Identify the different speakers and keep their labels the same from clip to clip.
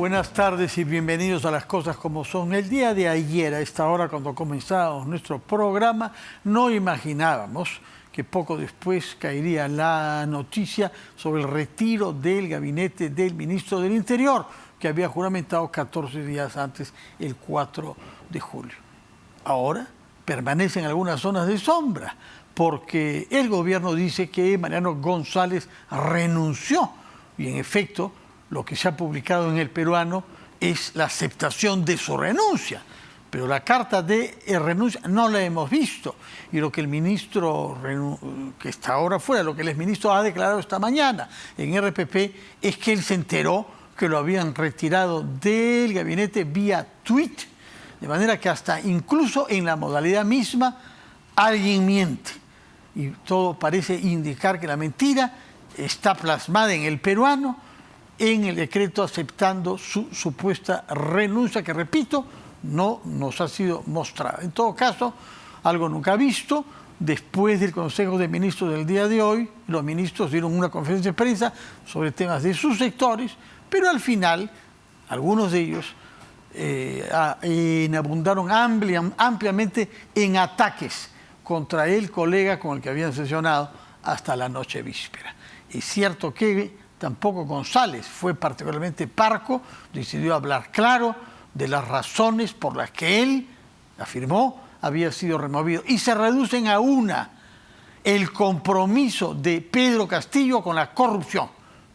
Speaker 1: Buenas tardes y bienvenidos a Las Cosas Como Son. El día de ayer, a esta hora, cuando comenzábamos nuestro programa, no imaginábamos que poco después caería la noticia sobre el retiro del gabinete del ministro del Interior, que había juramentado 14 días antes, el 4 de julio. Ahora permanecen algunas zonas de sombra, porque el gobierno dice que Mariano González renunció, y en efecto, lo que se ha publicado en El Peruano es la aceptación de su renuncia. Pero la carta de renuncia no la hemos visto. Y lo que el ministro, que está ahora fuera, lo que el exministro ha declarado esta mañana en RPP, es que él se enteró que lo habían retirado del gabinete vía tweet, de manera que hasta incluso en la modalidad misma alguien miente. Y todo parece indicar que la mentira está plasmada en El Peruano, en el decreto aceptando su supuesta renuncia, que repito, no nos ha sido mostrada. En todo caso, algo nunca visto. Después del Consejo de Ministros del día de hoy, los ministros dieron una conferencia de prensa sobre temas de sus sectores, pero al final, algunos de ellos abundaron ampliamente en ataques contra el colega con el que habían sesionado hasta la noche víspera. Es cierto que tampoco González fue particularmente parco, decidió hablar claro de las razones por las que él, afirmó, había sido removido. Y se reducen a una: el compromiso de Pedro Castillo con la corrupción.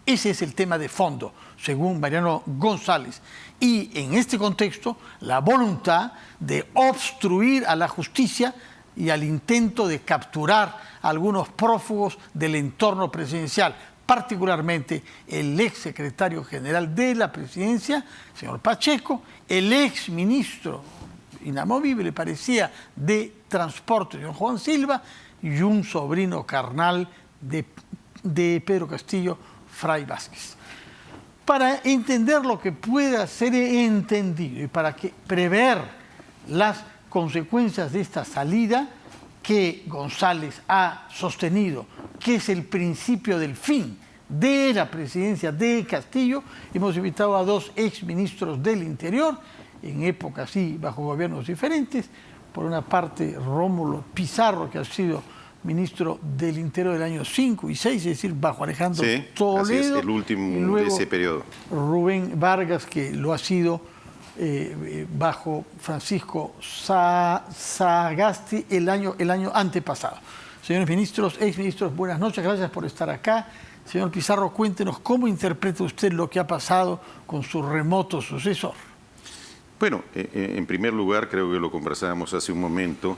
Speaker 1: Ese es el tema de fondo, según Mariano González. Y en este contexto, la voluntad de obstruir a la justicia y al intento de capturar a algunos prófugos del entorno presidencial, particularmente el ex secretario general de la presidencia, señor Pacheco, el ex ministro inamovible, parecía, de Transporte, señor Juan Silva, y un sobrino carnal de Pedro Castillo, Fray Vázquez. Para entender lo que pueda ser entendido y para prever las consecuencias de esta salida, que González ha sostenido que es el principio del fin de la presidencia de Castillo, hemos invitado a dos exministros del Interior, en épocas sí, bajo gobiernos diferentes. Por una parte, Rómulo Pizarro, que ha sido ministro del Interior del año 5 y 6, es decir, bajo Alejandro Toledo.
Speaker 2: Así es, el último de ese periodo.
Speaker 1: Rubén Vargas, que lo ha sido bajo Francisco Sagasti el año antepasado. Señores ministros, exministros, buenas noches, gracias por estar acá. Señor Pizarro, cuéntenos cómo interpreta usted lo que ha pasado con su remoto sucesor.
Speaker 2: Bueno, en primer lugar, creo que lo conversábamos hace un momento,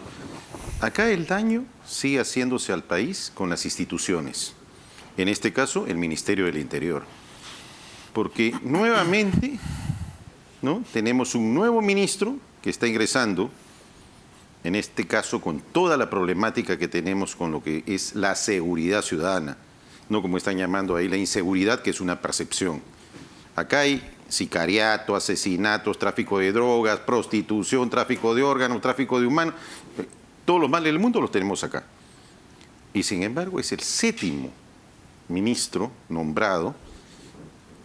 Speaker 2: acá el daño sigue haciéndose al país con las instituciones, en este caso el Ministerio del Interior, porque nuevamente, ¿no?, tenemos un nuevo ministro que está ingresando, en este caso con toda la problemática que tenemos con lo que es la seguridad ciudadana, no como están llamando ahí la inseguridad, que es una percepción. Acá hay sicariato, asesinatos, tráfico de drogas, prostitución, tráfico de órganos, tráfico de humanos, todos los males del mundo los tenemos acá. Y sin embargo es el séptimo ministro nombrado.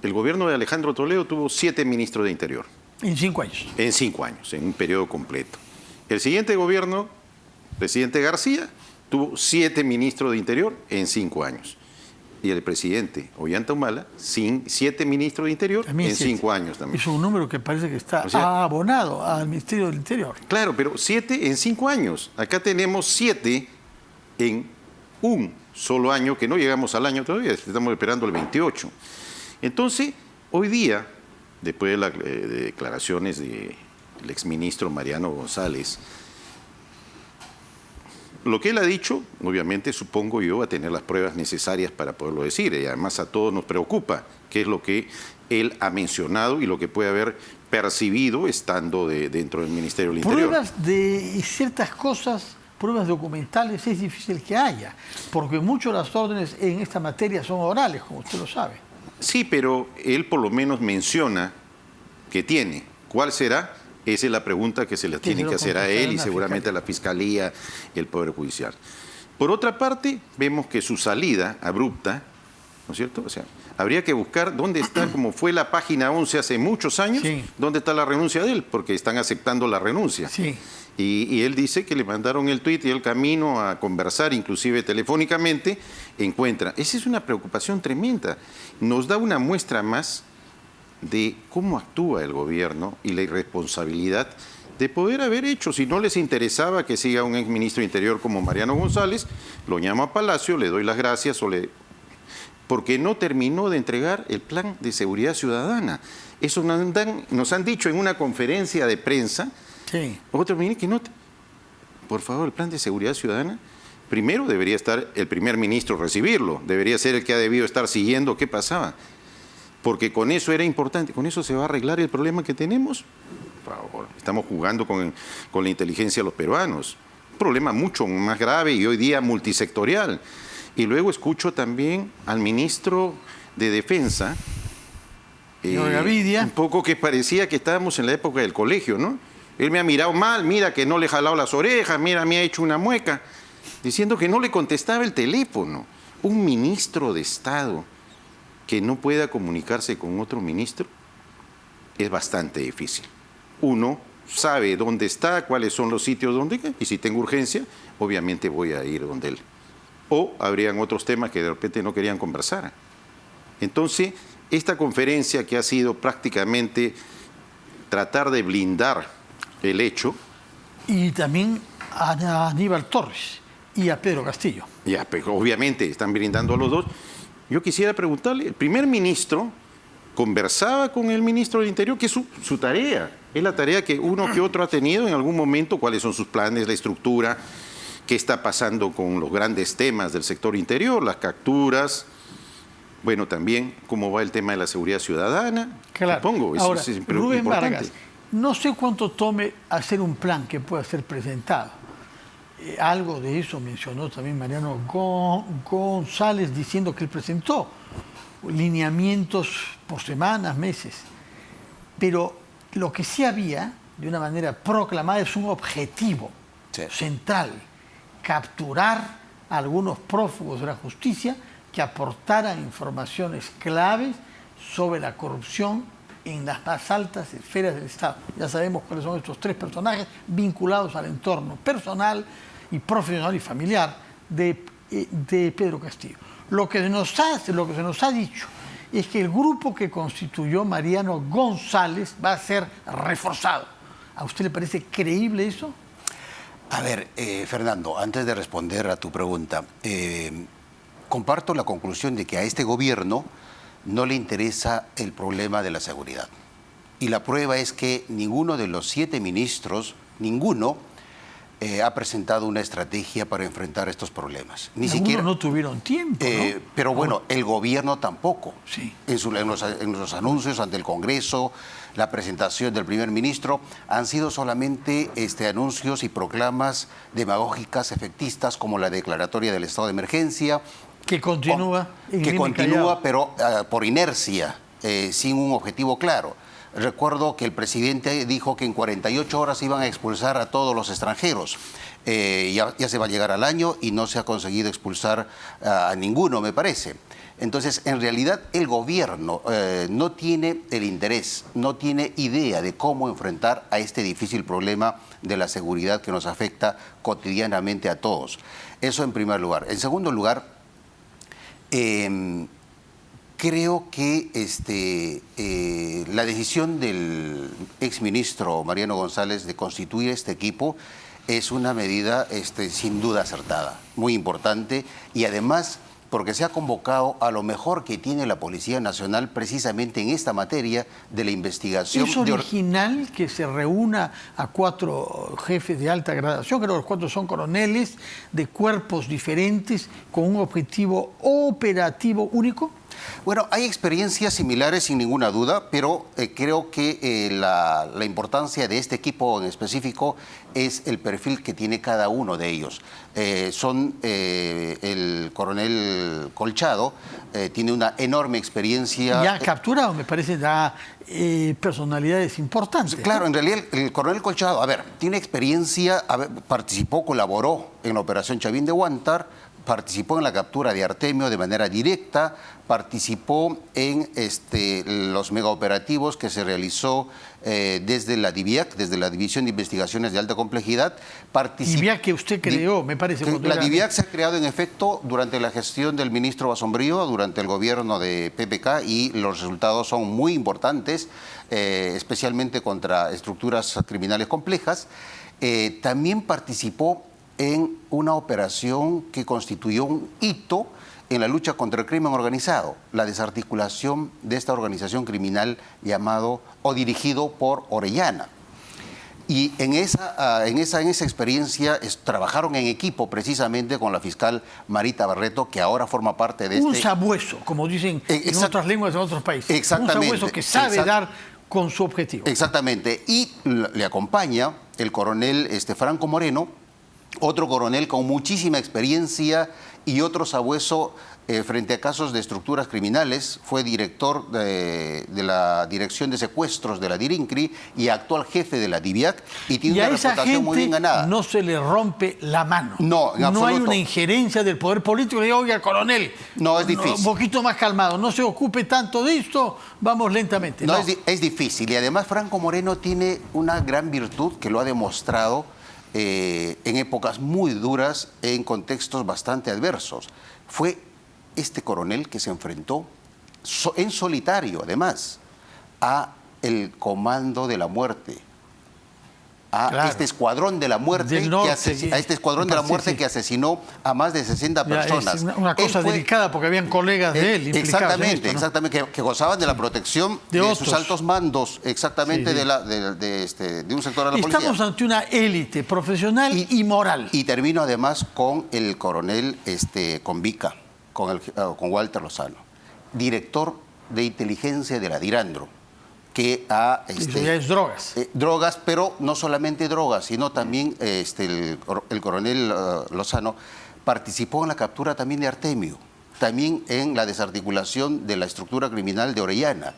Speaker 2: El gobierno de Alejandro Toledo tuvo 7 ministros de Interior.
Speaker 1: En 5 años.
Speaker 2: En 5 años, en un periodo completo. El siguiente gobierno, presidente García, tuvo 7 ministros de Interior en 5 años. Y el presidente Ollanta Humala, 7 ministros de Interior en 5 años también.
Speaker 1: Es un número que parece que está abonado al Ministerio del Interior.
Speaker 2: Claro, pero 7 en 5 años. Acá tenemos 7 en un solo año, que no llegamos al año todavía, estamos esperando el 28. Entonces, hoy día, después de las declaraciones del exministro Mariano González, lo que él ha dicho, obviamente, supongo yo, va a tener las pruebas necesarias para poderlo decir. Y además a todos nos preocupa qué es lo que él ha mencionado y lo que puede haber percibido estando dentro del Ministerio del Interior.
Speaker 1: Pruebas de ciertas cosas, pruebas documentales, es difícil que haya, porque muchas de las órdenes en esta materia son orales, como usted lo sabe.
Speaker 2: Sí, pero él por lo menos menciona que tiene. ¿Cuál será? Esa es la pregunta que se le tiene que hacer a él y seguramente a la Fiscalía y el Poder Judicial. Por otra parte, vemos que su salida abrupta ¿no es cierto? O sea, habría que buscar dónde está, como fue la página 11 hace muchos años,
Speaker 1: Sí.
Speaker 2: dónde está la renuncia de él, porque están aceptando la renuncia.
Speaker 1: Sí.
Speaker 2: Y él dice que le mandaron el tuit y el camino a conversar, inclusive telefónicamente, encuentra. Esa es una preocupación tremenda. Nos da una muestra más de cómo actúa el gobierno y la irresponsabilidad de poder haber hecho. Si no les interesaba que siga un exministro de Interior como Mariano González, lo llamo a Palacio, le doy las gracias porque no terminó de entregar el plan de seguridad ciudadana. Eso nos han dicho en una conferencia de prensa.
Speaker 1: Sí.
Speaker 2: Otro ministro que no. Por favor, el plan de seguridad ciudadana, primero debería estar el primer ministro recibirlo, debería ser el que ha debido estar siguiendo qué pasaba, porque con eso era importante, con eso se va a arreglar el problema que tenemos. Por favor, estamos jugando con la inteligencia de los peruanos, un problema mucho más grave y hoy día multisectorial. Y luego escucho también al ministro de Defensa,
Speaker 1: Gavidia.
Speaker 2: un poco que parecía que estábamos en la época del colegio, ¿no? Él me ha mirado mal, mira que no le he jalado las orejas, mira, me ha hecho una mueca, diciendo que no le contestaba el teléfono. Un ministro de Estado que no pueda comunicarse con otro ministro es bastante difícil. Uno sabe dónde está, cuáles son los sitios donde, y si tengo urgencia, obviamente voy a ir donde él. O habrían otros temas que de repente no querían conversar. Entonces, esta conferencia que ha sido prácticamente tratar de blindar el hecho.
Speaker 1: Y también a Aníbal Torres y a Pedro Castillo.
Speaker 2: Ya, pues obviamente están brindando a los dos. Yo quisiera preguntarle, el primer ministro conversaba con el ministro del Interior, que es su tarea. Es la tarea que uno que otro ha tenido en algún momento, cuáles son sus planes, la estructura, qué está pasando con los grandes temas del sector interior, las capturas, bueno, también cómo va el tema de la seguridad ciudadana.
Speaker 1: Claro.
Speaker 2: Supongo,
Speaker 1: Ahora,
Speaker 2: es
Speaker 1: Rubén
Speaker 2: importante.
Speaker 1: Vargas, no sé cuánto tome hacer un plan que pueda ser presentado. Algo de eso mencionó también Mariano González, diciendo que él presentó lineamientos por semanas, meses. Pero lo que sí había, de una manera proclamada, es un objetivo central: capturar a algunos prófugos de la justicia que aportaran informaciones claves sobre la corrupción en las más altas esferas del Estado. Ya sabemos cuáles son estos tres personajes vinculados al entorno personal y profesional y familiar de Pedro Castillo. Lo que se nos ha dicho es que el grupo que constituyó Mariano González va a ser reforzado. ¿A usted le parece creíble eso?
Speaker 3: A ver, Fernando, antes de responder a tu pregunta, comparto la conclusión de que a este gobierno no le interesa el problema de la seguridad. Y la prueba es que ninguno de los 7 ministros, ha presentado una estrategia para enfrentar estos problemas. Ni siquiera
Speaker 1: no tuvieron tiempo, ¿no?
Speaker 3: Pero bueno, el gobierno tampoco.
Speaker 1: Sí.
Speaker 3: En los anuncios ante el Congreso, la presentación del primer ministro, han sido solamente anuncios y proclamas demagógicas, efectistas, como la declaratoria del estado de emergencia.
Speaker 1: Que continúa.
Speaker 3: Pero por inercia, sin un objetivo claro. Recuerdo que el presidente dijo que en 48 horas iban a expulsar a todos los extranjeros. Ya se va a llegar al año y no se ha conseguido expulsar a ninguno, me parece. Entonces, en realidad, el gobierno no tiene el interés, no tiene idea de cómo enfrentar a este difícil problema de la seguridad que nos afecta cotidianamente a todos. Eso en primer lugar. En segundo lugar, creo que la decisión del exministro Mariano González de constituir este equipo es una medida sin duda acertada, muy importante, y además porque se ha convocado a lo mejor que tiene la Policía Nacional precisamente en esta materia de la investigación.
Speaker 1: ¿Es original que se reúna a 4 jefes de alta gradación, creo que los 4 son coroneles, de cuerpos diferentes, con un objetivo operativo único?
Speaker 3: Bueno, hay experiencias similares sin ninguna duda, pero creo que la importancia de este equipo en específico es el perfil que tiene cada uno de ellos. El coronel Colchado tiene una enorme experiencia.
Speaker 1: Ya capturado, me parece, da personalidades importantes.
Speaker 3: Claro, en realidad el coronel Colchado, tiene experiencia, participó, colaboró en la operación Chavín de Huántar, participó en la captura de Artemio de manera directa, participó en los megaoperativos que se realizó desde la DIVIAC, desde la División de Investigaciones de Alta Complejidad.
Speaker 1: DIVIAC que usted creó, me parece.
Speaker 3: La DIVIAC se ha creado en efecto durante la gestión del ministro Basombrío, durante el gobierno de PPK, y los resultados son muy importantes, especialmente contra estructuras criminales complejas. También participó en una operación que constituyó un hito en la lucha contra el crimen organizado, la desarticulación de esta organización criminal llamado o dirigido por Orellana. Y en esa experiencia trabajaron en equipo precisamente con la fiscal Marita Barreto, que ahora forma parte de
Speaker 1: un sabueso, como dicen en otras lenguas de otros países.
Speaker 3: Exactamente.
Speaker 1: Un sabueso que sabe dar con su objetivo.
Speaker 3: Exactamente. Y le acompaña el coronel Franco Moreno, otro coronel con muchísima experiencia y otro sabueso frente a casos de estructuras criminales. Fue director de la Dirección de Secuestros de la DIRINCRI y actual jefe de la DIVIAC, y tiene una reputación muy bien ganada.
Speaker 1: No se le rompe la mano.
Speaker 3: No, en absoluto.
Speaker 1: No hay una injerencia del poder político que diga, oiga, coronel,
Speaker 3: no, es difícil.
Speaker 1: Un poquito más calmado, no se ocupe tanto de esto, vamos lentamente.
Speaker 3: No, es difícil. Y además Franco Moreno tiene una gran virtud que lo ha demostrado en épocas muy duras, en contextos bastante adversos. Fue este coronel que se enfrentó en solitario, además, a el Comando de la Muerte, a este escuadrón de la muerte, que asesinó a más de 60 personas.
Speaker 1: Es una cosa delicada porque habían colegas de él implicados en esto, ¿no?
Speaker 3: Exactamente, que gozaban de la protección de sus altos mandos, exactamente. De un sector de la policía.
Speaker 1: Estamos ante una élite profesional y moral.
Speaker 3: Y termino además con el coronel Convica, con Walter Lozano, director de inteligencia de la DIRANDRO, que
Speaker 1: eso ya es drogas.
Speaker 3: Drogas, pero no solamente drogas, sino también el coronel Lozano participó en la captura también de Artemio, también en la desarticulación de la estructura criminal de Orellana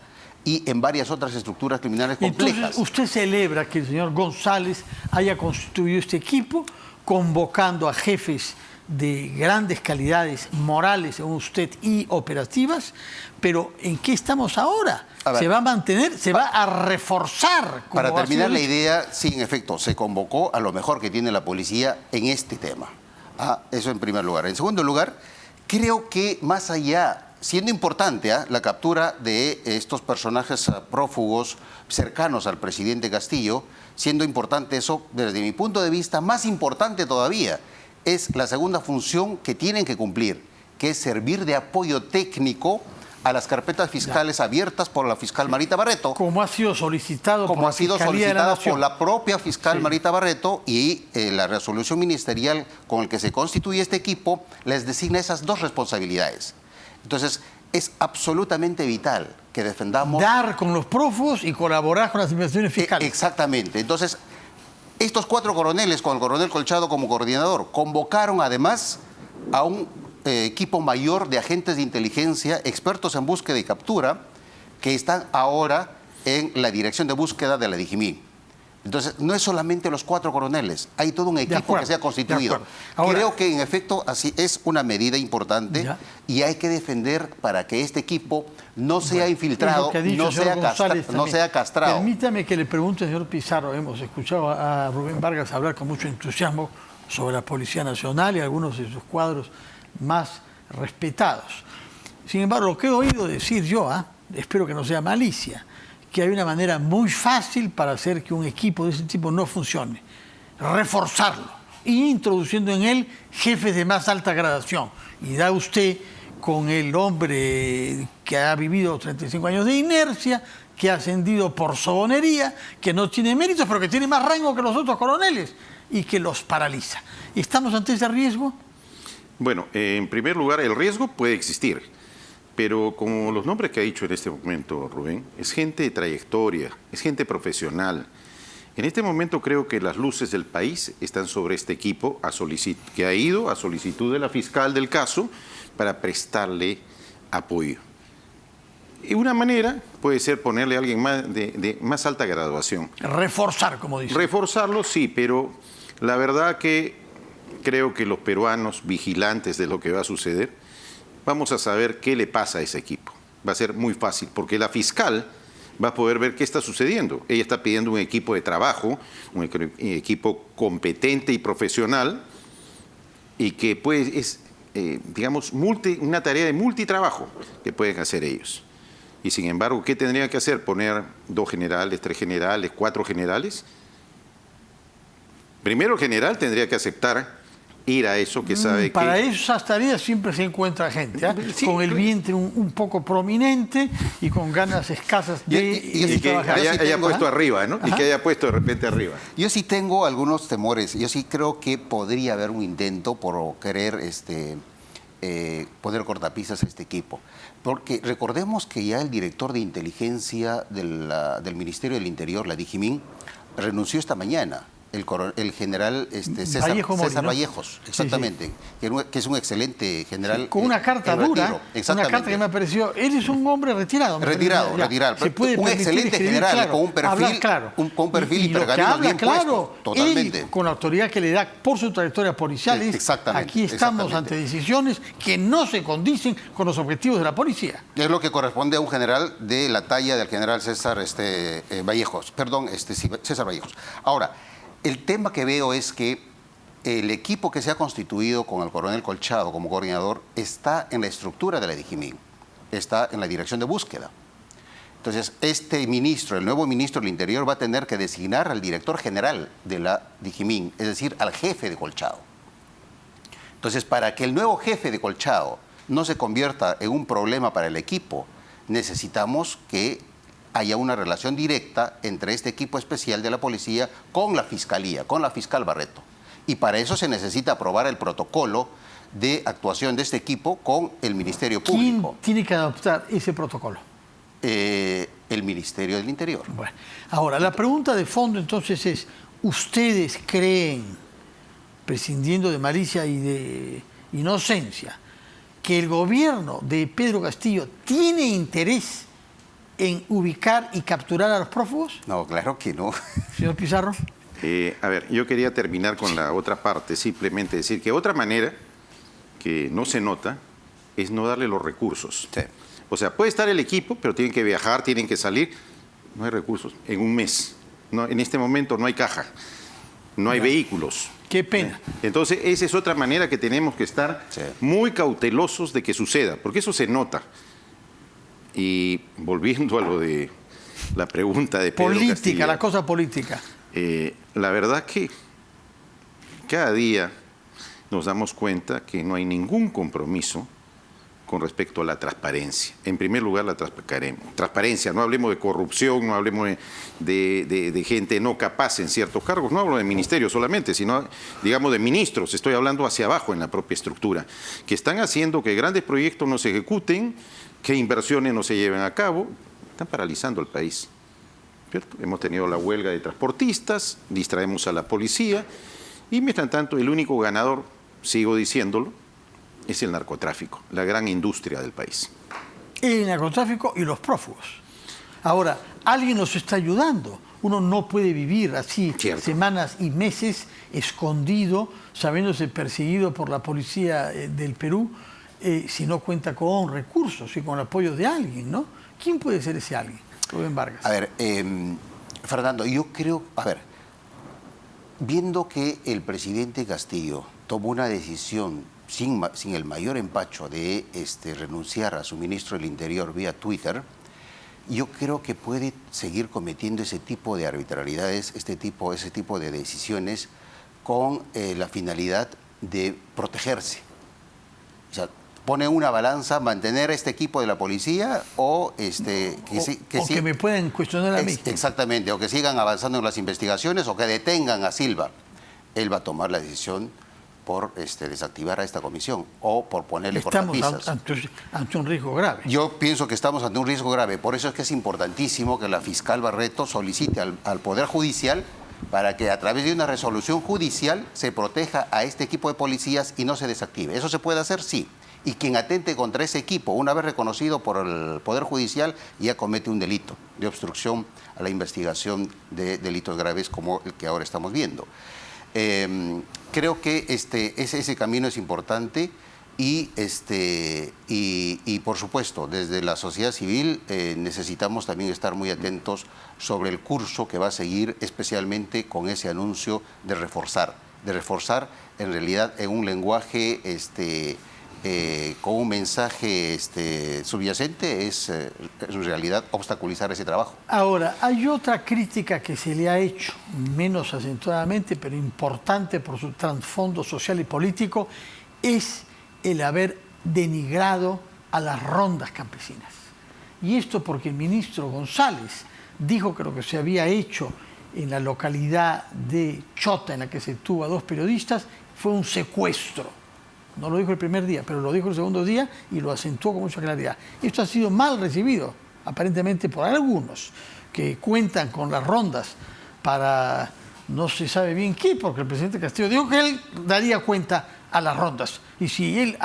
Speaker 3: y en varias otras estructuras criminales complejas.
Speaker 1: Entonces, ¿usted celebra que el señor González haya constituido este equipo, convocando a jefes de grandes calidades morales, según usted, y operativas? Pero ¿en qué estamos ahora? ¿Se va a mantener? ¿Se va a reforzar?
Speaker 3: Para terminar la idea, sí, en efecto, se convocó a lo mejor que tiene la policía en este tema. Eso en primer lugar. En segundo lugar, creo que más allá, siendo importante la captura de estos personajes prófugos cercanos al presidente Castillo, siendo importante eso, desde mi punto de vista, más importante todavía es la segunda función que tienen que cumplir, que es servir de apoyo técnico a las carpetas fiscales abiertas por la fiscal Marita Barreto.
Speaker 1: Como ha sido solicitado
Speaker 3: por la propia fiscal Marita Barreto, y la resolución ministerial con el que se constituye este equipo les designa esas dos responsabilidades. Entonces, es absolutamente vital que defendamos...
Speaker 1: Dar con los prófugos y colaborar con las investigaciones fiscales.
Speaker 3: Exactamente. Entonces, estos 4 coroneles, con el coronel Colchado como coordinador, convocaron además a un equipo mayor de agentes de inteligencia, expertos en búsqueda y captura, que están ahora en la dirección de búsqueda de la DIGIMI. Entonces, no es solamente los 4 coroneles, hay todo un equipo que se ha constituido. Ahora, creo que en efecto así es una medida importante y hay que defender para que este equipo no sea infiltrado, no sea castrado.
Speaker 1: Permítame que le pregunte, señor Pizarro, hemos escuchado a Rubén Vargas hablar con mucho entusiasmo sobre la Policía Nacional y algunos de sus cuadros más respetados. Sin embargo, lo que he oído decir yo, espero que no sea malicia, que hay una manera muy fácil para hacer que un equipo de ese tipo no funcione: reforzarlo, introduciendo en él jefes de más alta gradación. Y da usted con el hombre que ha vivido 35 años de inercia, que ha ascendido por sobonería, que no tiene méritos, pero que tiene más rango que los otros coroneles y que los paraliza. ¿Estamos ante ese riesgo?
Speaker 2: Bueno, en primer lugar, el riesgo puede existir, pero como los nombres que ha dicho en este momento Rubén, es gente de trayectoria, es gente profesional. En este momento creo que las luces del país están sobre este equipo que ha ido a solicitud de la fiscal del caso para prestarle apoyo. Y una manera puede ser ponerle a alguien de más alta graduación.
Speaker 1: Reforzar, como dice.
Speaker 2: Reforzarlo, sí, pero la verdad que creo que los peruanos, vigilantes de lo que va a suceder, vamos a saber qué le pasa a ese equipo. Va a ser muy fácil, porque la fiscal va a poder ver qué está sucediendo. Ella está pidiendo un equipo de trabajo, un equipo competente y profesional, y que pues es, digamos, una tarea de multitrabajo que pueden hacer ellos. Y sin embargo, ¿qué tendrían que hacer? ¿Poner 2 generales, 3 generales, 4 generales? Primero el general tendría que aceptar ir a eso que sabe
Speaker 1: Para
Speaker 2: que...
Speaker 1: esas tareas siempre se encuentra gente,
Speaker 2: Sí,
Speaker 1: con el vientre un poco prominente y con ganas escasas de
Speaker 2: que
Speaker 1: trabajar.
Speaker 2: haya puesto arriba, ¿no? Y que haya puesto de repente arriba.
Speaker 3: Yo sí tengo algunos temores. Yo sí creo que podría haber un intento por querer poner cortapisas a este equipo. Porque recordemos que ya el director de inteligencia del Ministerio del Interior, la DIGIMIN, renunció esta mañana. El general César Vallejos, exactamente, sí. Que es un excelente general. Sí,
Speaker 1: con una carta dura, una carta que me pareció, él es un hombre retirado.
Speaker 3: Retirado.
Speaker 1: Se puede
Speaker 3: un excelente general, claro, con un perfil y pergaminos bien puesto, totalmente.
Speaker 1: Él, con la autoridad que le da por su trayectoria policial, aquí estamos ante decisiones que no se condicen con los objetivos de la policía.
Speaker 3: Es lo que corresponde a un general de la talla del general César Vallejos, César Vallejos. Ahora, el tema que veo es que el equipo que se ha constituido con el coronel Colchado como coordinador está en la estructura de la DIGIMIN, está en la dirección de búsqueda. Entonces, este ministro, el nuevo ministro del Interior, va a tener que designar al director general de la DIGIMIN, es decir, al jefe de Colchado. Entonces, para que el nuevo jefe de Colchado no se convierta en un problema para el equipo, necesitamos que haya una relación directa entre este equipo especial de la policía con la fiscalía, con la fiscal Barreto. Y para eso se necesita aprobar el protocolo de actuación de este equipo con el Ministerio Público.
Speaker 1: ¿Quién tiene que adoptar ese protocolo?
Speaker 3: El Ministerio del Interior.
Speaker 1: Bueno, ahora, la pregunta de fondo entonces es, ¿ustedes creen, prescindiendo de malicia y de inocencia, que el gobierno de Pedro Castillo tiene interés en ubicar y capturar a los prófugos?
Speaker 3: No, claro que no.
Speaker 1: Señor Pizarro.
Speaker 2: A ver, yo quería terminar con la otra parte, simplemente decir que otra manera que no se nota es no darle los recursos.
Speaker 3: Sí.
Speaker 2: O sea, puede estar el equipo, pero tienen que viajar, tienen que salir. No hay recursos en un mes. No, en este momento no hay caja, no hay vehículos.
Speaker 1: Qué pena.
Speaker 2: Entonces, esa es otra manera que tenemos que estar muy cautelosos de que suceda, porque eso se nota. Y volviendo a lo de la pregunta de Pedro
Speaker 1: política,
Speaker 2: Castillo,
Speaker 1: la cosa política.
Speaker 2: La verdad que cada día nos damos cuenta que no hay ningún compromiso con respecto a la transparencia. En primer lugar, la transparencia. No hablemos de corrupción, no hablemos de gente no capaz en ciertos cargos. No hablo de ministerios solamente, sino, digamos, de ministros. Estoy hablando hacia abajo en la propia estructura, que están haciendo que grandes proyectos no se ejecuten, que inversiones no se lleven a cabo. Están paralizando el país, ¿cierto? Hemos tenido la huelga de transportistas, distraemos a la policía y, mientras tanto, el único ganador, sigo diciéndolo, es el narcotráfico, la gran industria del país.
Speaker 1: El narcotráfico y los prófugos. Ahora, alguien nos está ayudando. Uno no puede vivir así semanas y meses escondido, sabiéndose perseguido por la policía del Perú, si no cuenta con recursos y con el apoyo de alguien, ¿no? ¿Quién puede ser ese alguien? Rubén Vargas.
Speaker 3: A ver, Fernando, yo creo, viendo que el presidente Castillo tomó una decisión sin el mayor empacho de renunciar a su ministro del Interior vía Twitter, yo creo que puede seguir cometiendo ese tipo de arbitrariedades, ese tipo de decisiones con la finalidad de protegerse. O sea, pone una balanza mantener a este equipo de la policía o
Speaker 1: que me pueden cuestionar a mí.
Speaker 3: Exactamente, o que sigan avanzando en las investigaciones o que detengan a Silva. Él va a tomar la decisión por desactivar a esta comisión o por ponerle cortapisas.
Speaker 1: Estamos ante un riesgo grave.
Speaker 3: Yo pienso que estamos ante un riesgo grave. Por eso es que es importantísimo que la fiscal Barreto solicite al Poder Judicial para que a través de una resolución judicial se proteja a este equipo de policías y no se desactive. ¿Eso se puede hacer? Sí. Y quien atente contra ese equipo, una vez reconocido por el Poder Judicial, ya comete un delito de obstrucción a la investigación de delitos graves como el que ahora estamos viendo. Creo que ese camino es importante y por supuesto, desde la sociedad civil necesitamos también estar muy atentos sobre el curso que va a seguir, especialmente con ese anuncio de reforzar en realidad en un lenguaje con un mensaje subyacente, es en realidad obstaculizar ese trabajo.
Speaker 1: Ahora, hay otra crítica que se le ha hecho, menos acentuadamente, pero importante por su trasfondo social y político, es el haber denigrado a las rondas campesinas. Y esto porque el ministro González dijo que lo que se había hecho en la localidad de Chota, en la que se tuvo a 2 periodistas, fue un secuestro. No lo dijo el primer día, pero lo dijo el segundo día y lo acentuó con mucha claridad. Esto ha sido mal recibido, aparentemente por algunos, que cuentan con las rondas para no se sabe bien qué, porque el presidente Castillo dijo que él daría cuenta a las rondas. Y si él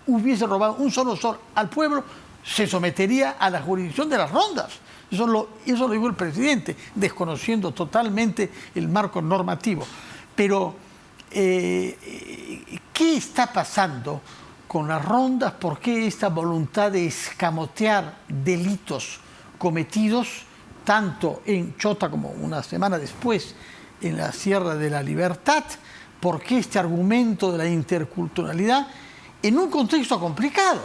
Speaker 1: hubiese robado un solo sol al pueblo, se sometería a la jurisdicción de las rondas. Eso lo dijo el presidente, desconociendo totalmente el marco normativo. Pero, ¿qué está pasando con las rondas? ¿Por qué esta voluntad de escamotear delitos cometidos, tanto en Chota como una semana después en la Sierra de la Libertad? ¿Por qué este argumento de la interculturalidad en un contexto complicado?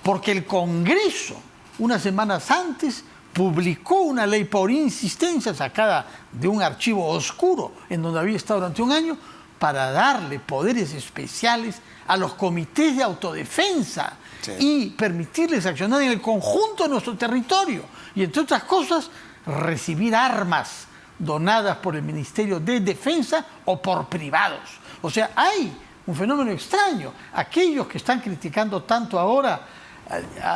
Speaker 1: Porque el Congreso, unas semanas antes, publicó una ley por insistencia sacada de un archivo oscuro en donde había estado durante un año para darle poderes especiales a los comités de autodefensa y permitirles accionar en el conjunto de nuestro territorio y, entre otras cosas, recibir armas donadas por el Ministerio de Defensa o por privados. O sea, hay un fenómeno extraño. Aquellos que están criticando tanto ahora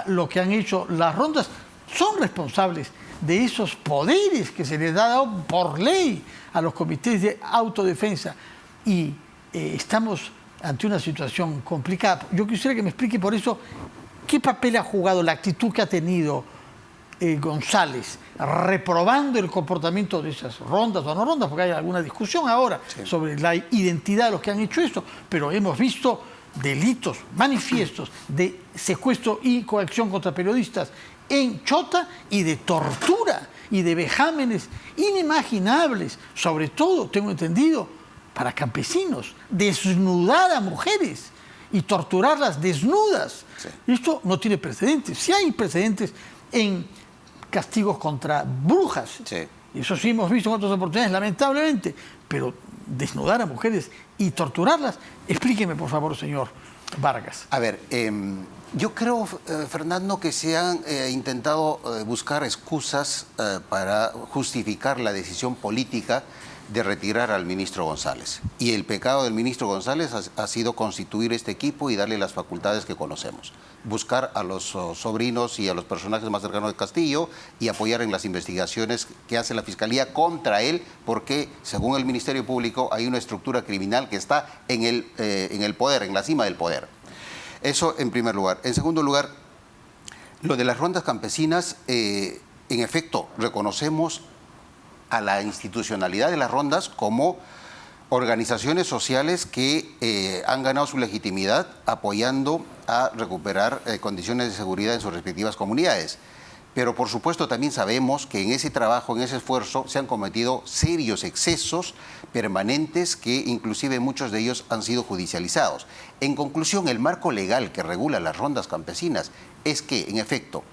Speaker 1: lo que han hecho las rondas son responsables de esos poderes que se les ha dado por ley a los comités de autodefensa. Y estamos ante una situación complicada. Yo quisiera que me explique por eso qué papel ha jugado la actitud que ha tenido González, reprobando el comportamiento de esas rondas o no rondas, porque hay alguna discusión ahora sobre la identidad de los que han hecho esto, pero hemos visto delitos manifiestos de secuestro y coacción contra periodistas en Chota y de tortura y de vejámenes inimaginables, sobre todo, tengo entendido, para campesinos, desnudar a mujeres y torturarlas desnudas. Esto no tiene precedentes. Sí hay precedentes en castigos contra brujas. Y eso sí hemos visto en otras oportunidades, lamentablemente. Pero desnudar a mujeres y torturarlas, explíqueme, por favor, señor Vargas.
Speaker 3: A ver, yo creo, Fernando, que se han intentado buscar excusas para justificar la decisión política de retirar al ministro González. Y el pecado del ministro González ha sido constituir este equipo y darle las facultades que conocemos. Buscar a los sobrinos y a los personajes más cercanos de Castillo y apoyar en las investigaciones que hace la Fiscalía contra él, porque, según el Ministerio Público, hay una estructura criminal que está en el poder, en la cima del poder. Eso en primer lugar. En segundo lugar, lo de las rondas campesinas, en efecto, reconocemos a la institucionalidad de las rondas como organizaciones sociales que han ganado su legitimidad apoyando a recuperar condiciones de seguridad en sus respectivas comunidades. Pero por supuesto también sabemos que en ese trabajo, en ese esfuerzo, se han cometido serios excesos permanentes que inclusive muchos de ellos han sido judicializados. En conclusión, el marco legal que regula las rondas campesinas es que, en efecto,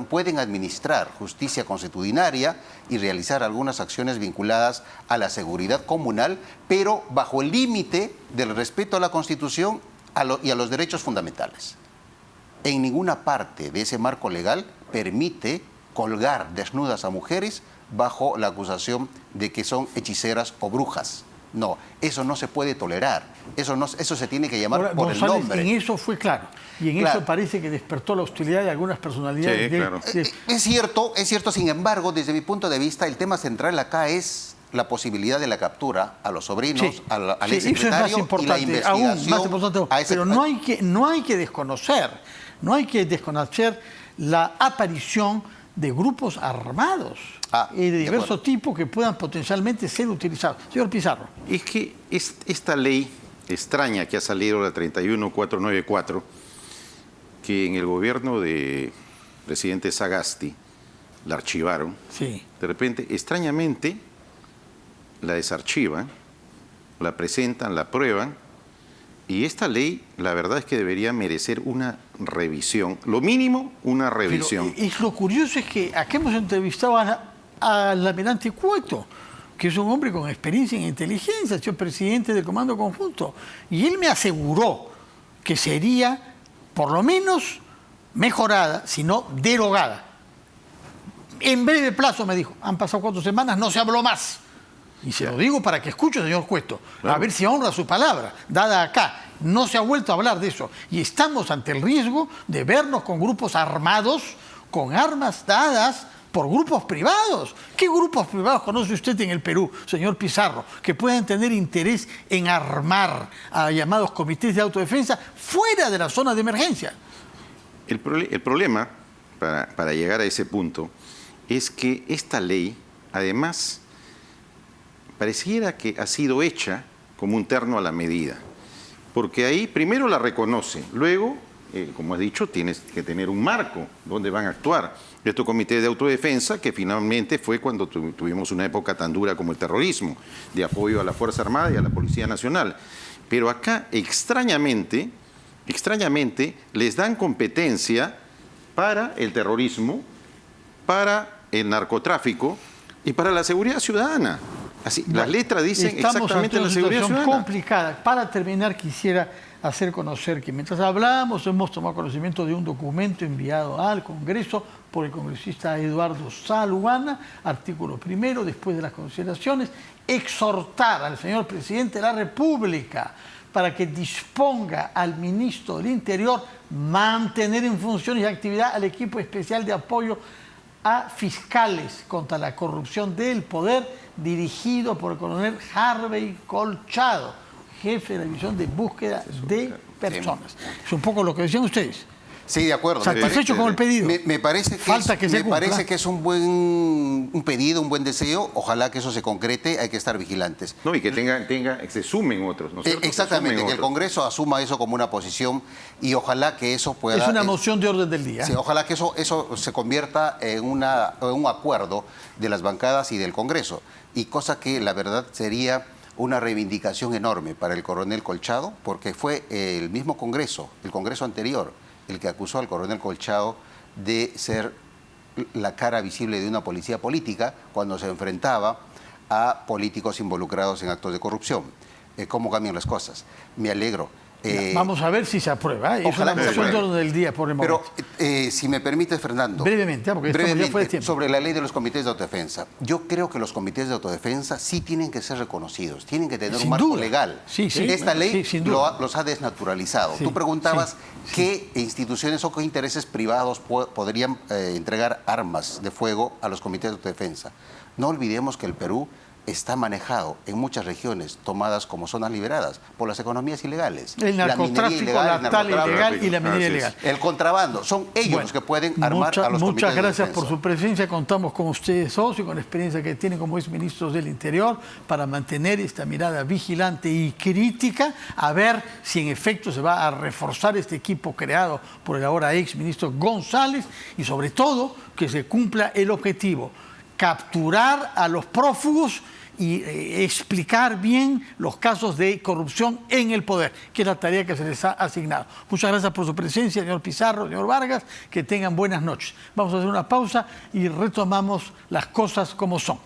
Speaker 3: pueden administrar justicia consuetudinaria y realizar algunas acciones vinculadas a la seguridad comunal, pero bajo el límite del respeto a la Constitución y a los derechos fundamentales. En ninguna parte de ese marco legal permite colgar desnudas a mujeres bajo la acusación de que son hechiceras o brujas. No, eso no se puede tolerar. Eso se tiene que llamar por el nombre.
Speaker 1: En eso fue claro. Y en eso parece que despertó la hostilidad de algunas personalidades.
Speaker 2: Sí, claro.
Speaker 3: Es cierto, sin embargo, desde mi punto de vista, el tema central acá es la posibilidad de la captura a los sobrinos, al exsecretario y la investigación.
Speaker 1: Aún más importante, pero no hay que desconocer la aparición de grupos armados
Speaker 3: de
Speaker 1: de diversos
Speaker 3: acuerdo.
Speaker 1: tipos que puedan potencialmente ser utilizados. Señor Pizarro.
Speaker 2: Es que esta ley extraña que ha salido, la 31494, que en el gobierno de presidente Sagasti la archivaron,
Speaker 1: Sí.
Speaker 2: de repente, extrañamente, la desarchivan, la presentan, la aprueban, y esta ley, la verdad es que debería merecer una revisión, lo mínimo, una revisión.
Speaker 1: Pero lo curioso es que aquí hemos entrevistado al almirante Cueto, que es un hombre con experiencia en inteligencia, ha sido presidente del Comando Conjunto, y él me aseguró que sería, por lo menos, mejorada, si no derogada. En breve plazo, me dijo, han pasado 4 semanas, no se habló más. Y se lo digo para que escuche, señor Cueto,
Speaker 2: Claro.
Speaker 1: a ver si honra su palabra, dada acá. No se ha vuelto a hablar de eso. Y estamos ante el riesgo de vernos con grupos armados, con armas dadas por grupos privados. ¿Qué grupos privados conoce usted en el Perú, señor Pizarro, que puedan tener interés en armar a llamados comités de autodefensa fuera de la zona de emergencia?
Speaker 2: El problema, para llegar a ese punto, es que esta ley, además, pareciera que ha sido hecha como un terno a la medida. Porque ahí primero la reconoce, luego, como has dicho, tienes que tener un marco donde van a actuar. Estos comités de autodefensa, que finalmente fue cuando tuvimos una época tan dura como el terrorismo, de apoyo a la Fuerza Armada y a la Policía Nacional. Pero acá, extrañamente, les dan competencia para el terrorismo, para el narcotráfico y para la seguridad ciudadana. Así, las letras dicen exactamente la seguridad ciudadana.
Speaker 1: Complicada. Para terminar, quisiera hacer conocer que mientras hablábamos hemos tomado conocimiento de un documento enviado al Congreso por el congresista Eduardo Saluana, artículo 1, después de las consideraciones, exhortar al señor presidente de la República para que disponga al ministro del Interior mantener en funciones y actividad al equipo especial de apoyo a fiscales contra la corrupción del poder, dirigido por el coronel Harvey Colchado, jefe de la división de búsqueda de personas. Es un poco lo que decían ustedes.
Speaker 3: Sí, de acuerdo.
Speaker 1: ¿Satisfecho con el pedido?
Speaker 3: Me parece que
Speaker 1: Falta que se cumpla.
Speaker 3: parece que es un pedido, un buen deseo. Ojalá que eso se concrete. Hay que estar vigilantes.
Speaker 2: No, y que se sumen otros, ¿no es cierto?
Speaker 3: Exactamente,
Speaker 2: Se sumen
Speaker 3: que el
Speaker 2: otros.
Speaker 3: Congreso asuma eso como una posición y ojalá que eso pueda...
Speaker 1: Es una moción de orden del día.
Speaker 3: Sí, ojalá que eso se convierta en un acuerdo de las bancadas y del Congreso. Y cosa que la verdad sería una reivindicación enorme para el coronel Colchado, porque fue el mismo Congreso, el Congreso anterior, el que acusó al coronel Colchado de ser la cara visible de una policía política cuando se enfrentaba a políticos involucrados en actos de corrupción. ¿Cómo cambian las cosas? Me alegro.
Speaker 1: Vamos a ver si se aprueba. Es
Speaker 3: ojalá
Speaker 1: una
Speaker 3: que se
Speaker 1: moción de
Speaker 3: apruebe.
Speaker 1: orden del día por el momento.
Speaker 3: Pero si me permites, Fernando.
Speaker 1: Brevemente, porque estamos ya fuera de tiempo.
Speaker 3: Sobre la ley de los comités de autodefensa. Yo creo que los comités de autodefensa sí tienen que ser reconocidos, tienen que tener
Speaker 1: Sin
Speaker 3: un marco
Speaker 1: duda.
Speaker 3: legal.
Speaker 1: Sí,
Speaker 3: Esta ley
Speaker 1: sí, sin duda.
Speaker 3: los ha desnaturalizado.
Speaker 1: Sí,
Speaker 3: Tú preguntabas
Speaker 1: sí.
Speaker 3: qué instituciones o qué intereses privados podrían entregar armas de fuego a los comités de autodefensa. No olvidemos que el Perú está manejado en muchas regiones tomadas como zonas liberadas por las economías ilegales.
Speaker 1: El narcotráfico, la tal ilegal y la minería
Speaker 2: Así es.
Speaker 1: ilegal.
Speaker 3: El contrabando. Son ellos
Speaker 1: Bueno,
Speaker 3: los que pueden armar a los comités
Speaker 1: muchas
Speaker 3: de
Speaker 1: gracias
Speaker 3: defensa.
Speaker 1: por su presencia. Contamos con ustedes dos y con la experiencia que tienen como exministros del Interior para mantener esta mirada vigilante y crítica, a ver si en efecto se va a reforzar este equipo creado por el ahora exministro González y sobre todo que se cumpla el objetivo, capturar a los prófugos y explicar bien los casos de corrupción en el poder, que es la tarea que se les ha asignado. Muchas gracias por su presencia, señor Pizarro, señor Vargas, que tengan buenas noches. Vamos a hacer una pausa y retomamos las cosas como son.